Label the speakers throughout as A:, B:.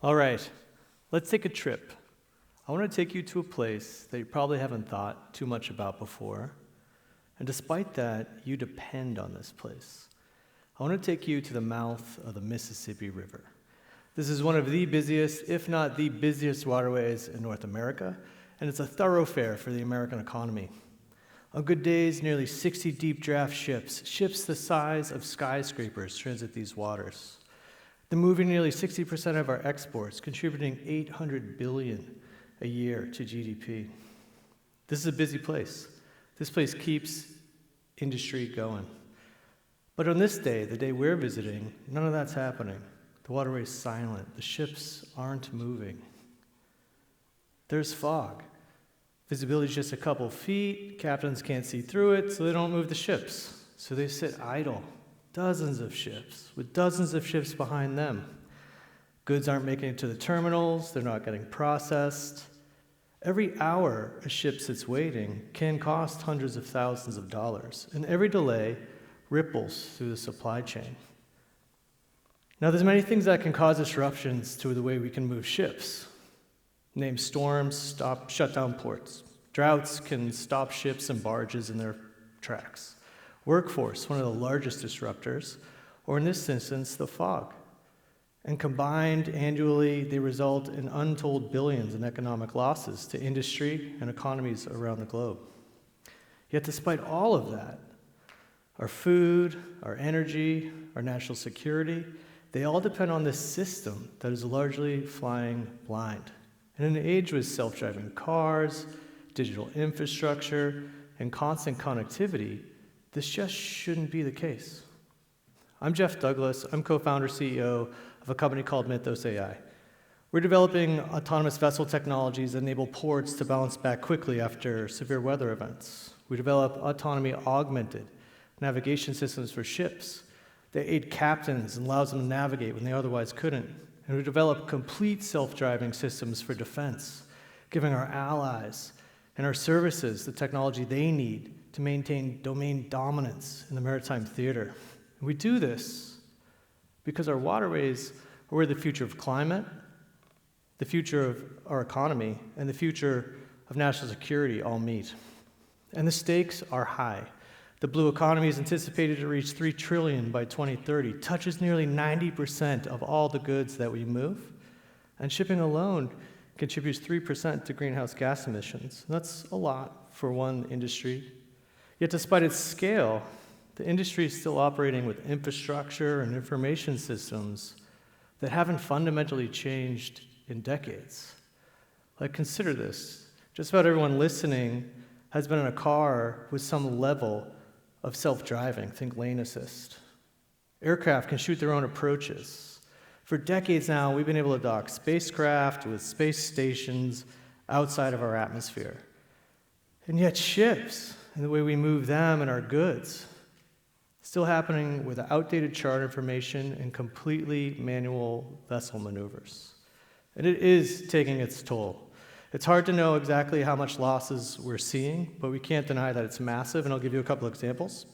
A: All right, let's take a trip. I want to take you to a place that you probably haven't thought too much about before. And despite that, you depend on this place. I want to take you to the mouth of the Mississippi River. This is one of the busiest, if not the busiest waterways in North America, and it's a thoroughfare for the American economy. On good days, nearly 60 deep draft ships the size of skyscrapers, transit these waters. They're moving nearly 60% of our exports, contributing $800 billion a year to GDP. This is a busy place. This place keeps industry going. But on this day, the day we're visiting, none of that's happening. The waterway is silent. The ships aren't moving. There's fog. Visibility is just a couple feet. Captains can't see through it, so they don't move the ships. So they sit idle. Dozens of ships, with dozens of ships behind them. Goods aren't making it to the terminals. They're not getting processed. Every hour a ship sits waiting can cost hundreds of thousands of dollars, and every delay ripples through the supply chain. Now, there's many things that can cause disruptions to the way we can move ships. Name storms, shut down ports. Droughts can stop ships and barges in their tracks. Workforce, one of the largest disruptors, or in this instance, the fog. And combined annually, they result in untold billions in economic losses to industry and economies around the globe. Yet despite all of that, our food, our energy, our national security, they all depend on this system that is largely flying blind. In an age with self-driving cars, digital infrastructure, and constant connectivity, this just shouldn't be the case. I'm Geoff Douglas. I'm co-founder, CEO of a company called Mythos AI. We're developing autonomous vessel technologies that enable ports to bounce back quickly after severe weather events. We develop autonomy-augmented navigation systems for ships. They aid captains and allows them to navigate when they otherwise couldn't. And we develop complete self-driving systems for defense, giving our allies and our services the technology they need to maintain domain dominance in the maritime theater. And we do this because our waterways are where the future of climate, the future of our economy, and the future of national security all meet. And the stakes are high. The blue economy is anticipated to reach $3 trillion by 2030, touches nearly 90% of all the goods that we move, and shipping alone contributes 3% to greenhouse gas emissions. That's a lot for one industry. Yet despite its scale, the industry is still operating with infrastructure and information systems that haven't fundamentally changed in decades. Like, consider this. Just about everyone listening has been in a car with some level of self-driving. Think lane assist. Aircraft can shoot their own approaches. For decades now, we've been able to dock spacecraft with space stations outside of our atmosphere. And yet ships, and the way we move them and our goods, still happening with outdated chart information and completely manual vessel maneuvers. And it is taking its toll. It's hard to know exactly how much losses we're seeing, but we can't deny that it's massive, and I'll give you a couple examples.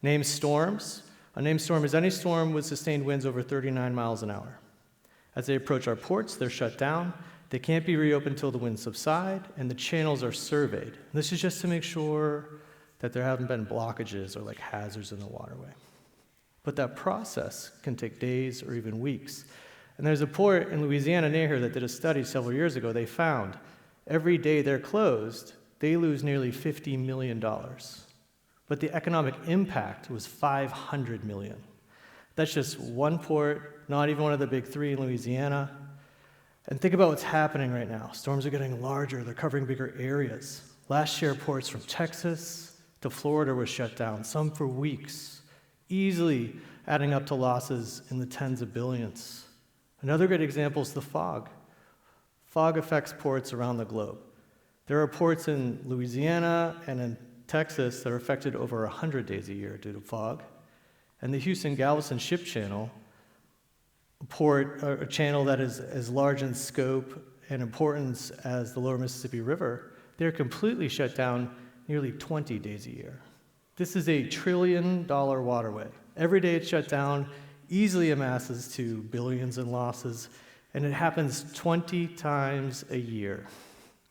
A: Name storms. A named storm is any storm with sustained winds over 39 miles an hour. As they approach our ports, they're shut down. They can't be reopened until the winds subside, and the channels are surveyed. This is just to make sure that there haven't been blockages or hazards in the waterway. But that process can take days or even weeks. And there's a port in Louisiana near here that did a study several years ago. They found every day they're closed, they lose nearly $50 million. But the economic impact was $500 million. That's just one port, not even one of the big three in Louisiana. And think about what's happening right now. Storms are getting larger, they're covering bigger areas. Last year, ports from Texas to Florida were shut down, some for weeks, easily adding up to losses in the tens of billions. Another great example is the fog. Fog affects ports around the globe. There are ports in Louisiana and in Texas that are affected over 100 days a year due to fog. And the Houston-Galveston Ship Channel, a channel that is as large in scope and importance as the lower Mississippi River, they're completely shut down nearly 20 days a year. This is a $1 trillion waterway. Every day it's shut down, easily amasses to billions in losses, and it happens 20 times a year.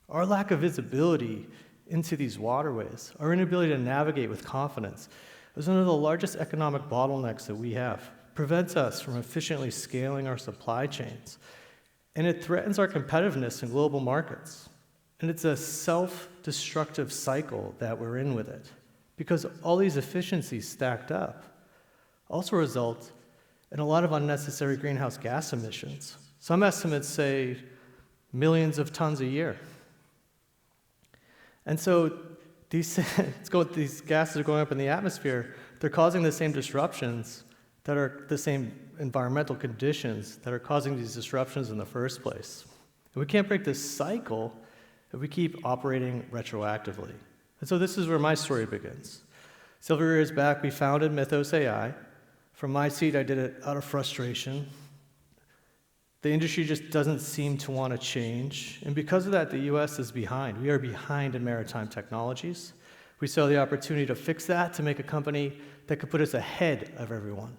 A: Our lack of visibility into these waterways, our inability to navigate with confidence, is one of the largest economic bottlenecks that we have. It prevents us from efficiently scaling our supply chains, and it threatens our competitiveness in global markets. And it's a self-destructive cycle that we're in with it, because all these efficiencies stacked up also result in a lot of unnecessary greenhouse gas emissions. Some estimates say millions of tons a year. And so these gases are going up in the atmosphere. They're causing the same disruptions that are the same environmental conditions that are causing these disruptions in the first place. And we can't break this cycle if we keep operating retroactively. And so this is where my story begins. Several years back, we founded Mythos AI. From my seat, I did it out of frustration. The industry just doesn't seem to want to change. And because of that, the US is behind. We are behind in maritime technologies. We saw the opportunity to fix that, to make a company that could put us ahead of everyone.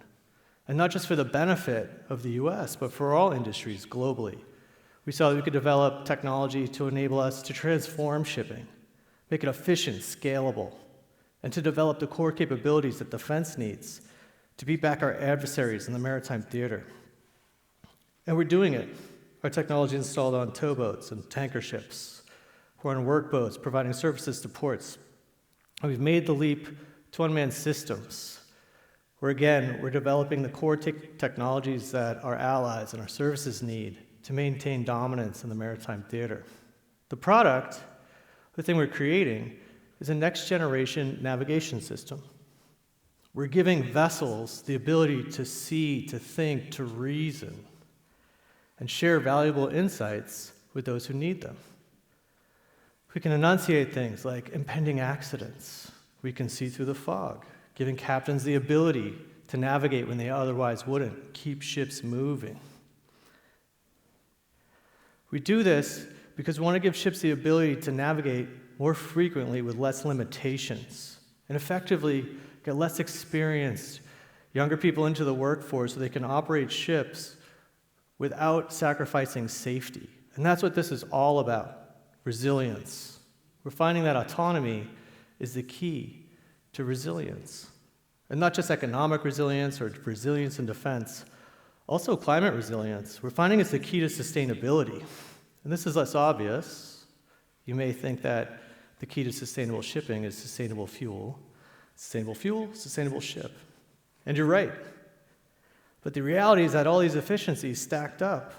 A: And not just for the benefit of the US, but for all industries globally. We saw that we could develop technology to enable us to transform shipping, make it efficient, scalable, and to develop the core capabilities that defense needs to beat back our adversaries in the maritime theater. And we're doing it. Our technology is installed on towboats and tanker ships. We're on workboats, providing services to ports. And we've made the leap to unmanned systems, where again, we're developing the core technologies that our allies and our services need to maintain dominance in the maritime theater. The product, the thing we're creating, is a next-generation navigation system. We're giving vessels the ability to see, to think, to reason, and share valuable insights with those who need them. We can enunciate things like impending accidents. We can see through the fog, giving captains the ability to navigate when they otherwise wouldn't, keep ships moving. We do this because we want to give ships the ability to navigate more frequently with less limitations and effectively get less experienced younger people into the workforce so they can operate ships without sacrificing safety. And that's what this is all about, resilience. We're finding that autonomy is the key to resilience. And not just economic resilience or resilience in defense, also climate resilience. We're finding it's the key to sustainability. And this is less obvious. You may think that the key to sustainable shipping is sustainable fuel, sustainable ship. And you're right. But the reality is that all these efficiencies stacked up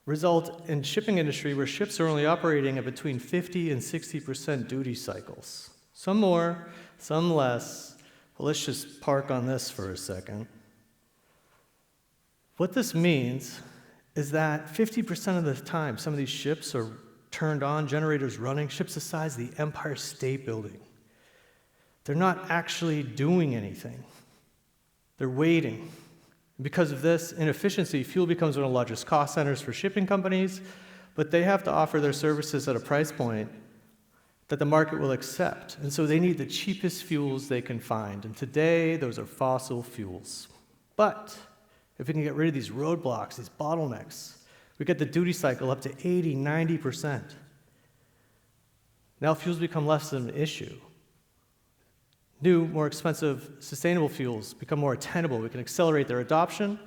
A: result in shipping industry where ships are only operating at between 50 and 60% duty cycles. Some more, some less. But let's just park on this for a second. What this means is that 50% of the time, some of these ships are turned on, generators running, ships the size of the Empire State Building. They're not actually doing anything. They're waiting. Because of this inefficiency, fuel becomes one of the largest cost centers for shipping companies, but they have to offer their services at a price point that the market will accept. And so they need the cheapest fuels they can find. And today, those are fossil fuels. But if we can get rid of these roadblocks, these bottlenecks, we get the duty cycle up to 80, 90%. Now fuels become less of an issue. New, more expensive, sustainable fuels become more attainable. We can accelerate their adoption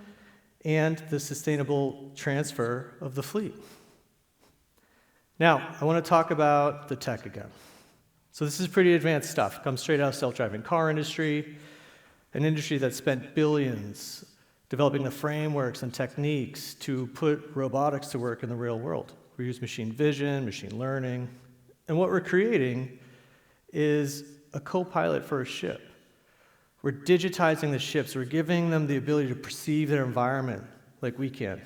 A: and the sustainable transfer of the fleet. Now, I want to talk about the tech again. So this is pretty advanced stuff. It comes straight out of self-driving car industry, an industry that spent billions developing the frameworks and techniques to put robotics to work in the real world. We use machine vision, machine learning, and what we're creating is a co-pilot for a ship. We're digitizing the ships. We're giving them the ability to perceive their environment like we can.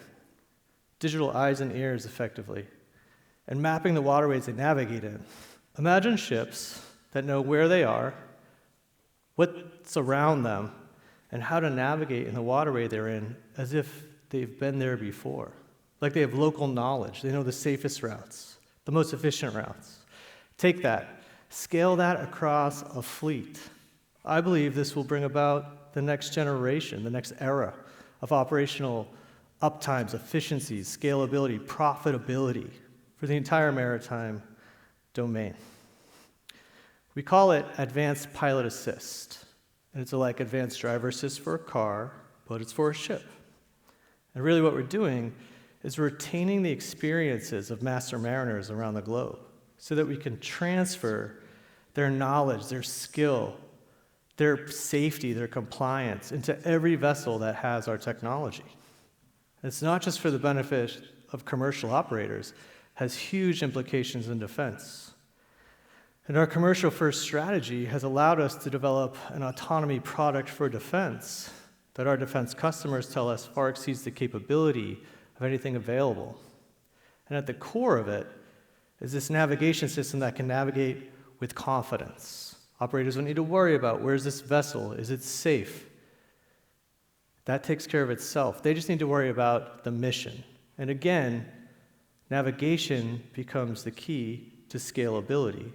A: Digital eyes and ears, effectively. And mapping the waterways they navigate in. Imagine ships that know where they are, what's around them, and how to navigate in the waterway they're in as if they've been there before. Like they have local knowledge. They know the safest routes, the most efficient routes. Take that, scale that across a fleet. I believe this will bring about the next generation, the next era of operational uptimes, efficiencies, scalability, profitability for the entire maritime domain. We call it advanced pilot assist, and it's like advanced driver assist for a car, but it's for a ship. And really what we're doing is retaining the experiences of master mariners around the globe so that we can transfer their knowledge, their skill, their safety, their compliance into every vessel that has our technology. And it's not just for the benefit of commercial operators, it has huge implications in defense. And our commercial-first strategy has allowed us to develop an autonomy product for defense that our defense customers tell us far exceeds the capability of anything available. And at the core of it is this navigation system that can navigate with confidence. Operators don't need to worry about where's this vessel, is it safe? That takes care of itself. They just need to worry about the mission. And again, navigation becomes the key to scalability.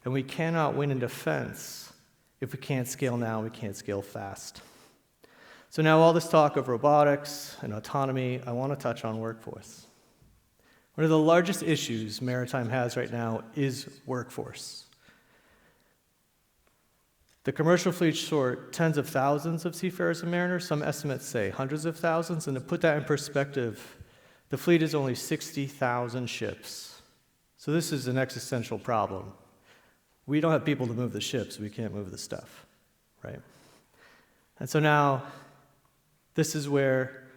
A: And we cannot win in defense if we can't scale now, we can't scale fast. So now all this talk of robotics and autonomy, I want to touch on workforce. One of the largest issues maritime has right now is workforce. The commercial fleet short tens of thousands of seafarers and mariners. Some estimates say hundreds of thousands. And to put that in perspective, the fleet is only 60,000 ships. So this is an existential problem. We don't have people to move the ships. We can't move the stuff, right? And so now, this is where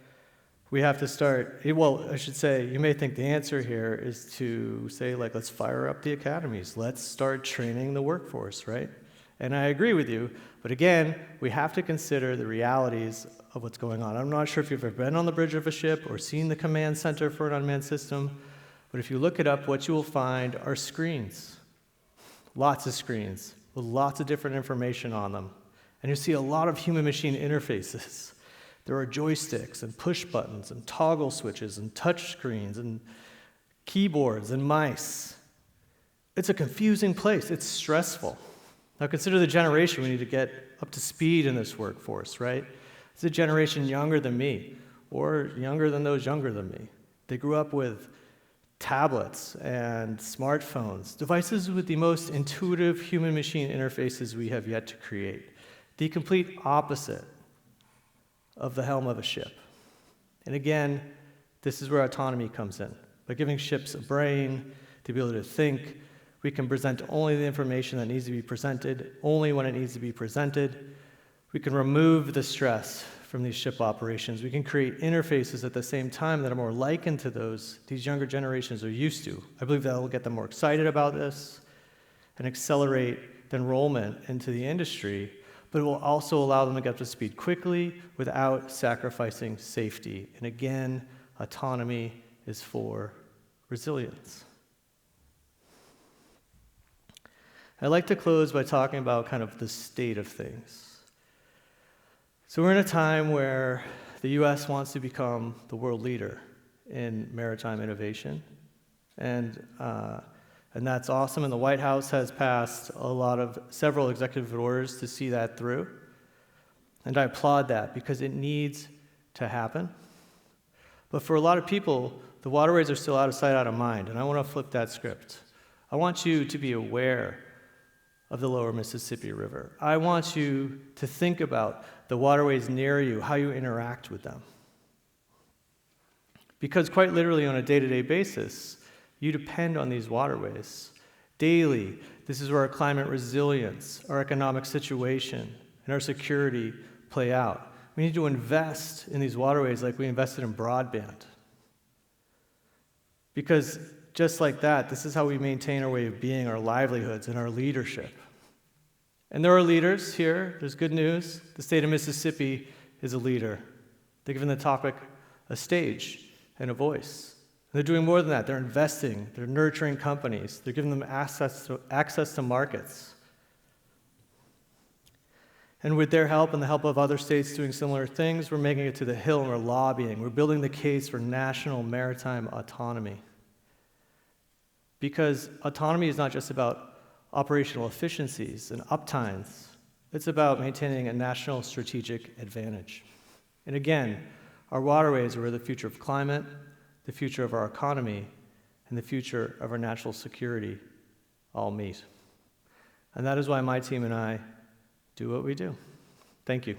A: we have to start. Well, I should say, you may think the answer here is to say, like, let's fire up the academies. Let's start training the workforce, right? And I agree with you, but again, we have to consider the realities of what's going on. I'm not sure if you've ever been on the bridge of a ship or seen the command center for an unmanned system, but if you look it up, what you will find are screens. Lots of screens with lots of different information on them. And you see a lot of human-machine interfaces. There are joysticks and push buttons and toggle switches and touch screens and keyboards and mice. It's a confusing place. It's stressful. Now consider the generation we need to get up to speed in this workforce, right? It's a generation younger than me or younger than those younger than me. They grew up with tablets and smartphones, devices with the most intuitive human-machine interfaces we have yet to create. The complete opposite of the helm of a ship. And again, this is where autonomy comes in. By giving ships a brain, the ability to think, we can present only the information that needs to be presented, only when it needs to be presented. We can remove the stress from these ship operations. We can create interfaces at the same time that are more likened to these younger generations are used to. I believe that will get them more excited about this and accelerate the enrollment into the industry, but it will also allow them to get up to speed quickly without sacrificing safety. And again, autonomy is for resilience. I'd like to close by talking about kind of the state of things. So we're in a time where the US wants to become the world leader in maritime innovation. And that's awesome. And the White House has passed several executive orders to see that through. And I applaud that because it needs to happen. But for a lot of people, the waterways are still out of sight, out of mind. And I want to flip that script. I want you to be aware of the lower Mississippi River. I want you to think about the waterways near you, how you interact with them. Because quite literally on a day-to-day basis, you depend on these waterways. Daily, this is where our climate resilience, our economic situation, and our security play out. We need to invest in these waterways like we invested in broadband. Because just like that, this is how we maintain our way of being, our livelihoods, and our leadership. And there are leaders here. There's good news. The state of Mississippi is a leader. They've given the topic a stage and a voice. And they're doing more than that. They're investing. They're nurturing companies. They're giving them access to markets. And with their help and the help of other states doing similar things, we're making it to the Hill and we're lobbying. We're building the case for national maritime autonomy. Because autonomy is not just about operational efficiencies and uptimes. It's about maintaining a national strategic advantage. And again, Our waterways are where the future of climate, the future of our economy, and the future of our national security all meet. And that is why my team and I do what we do. Thank you.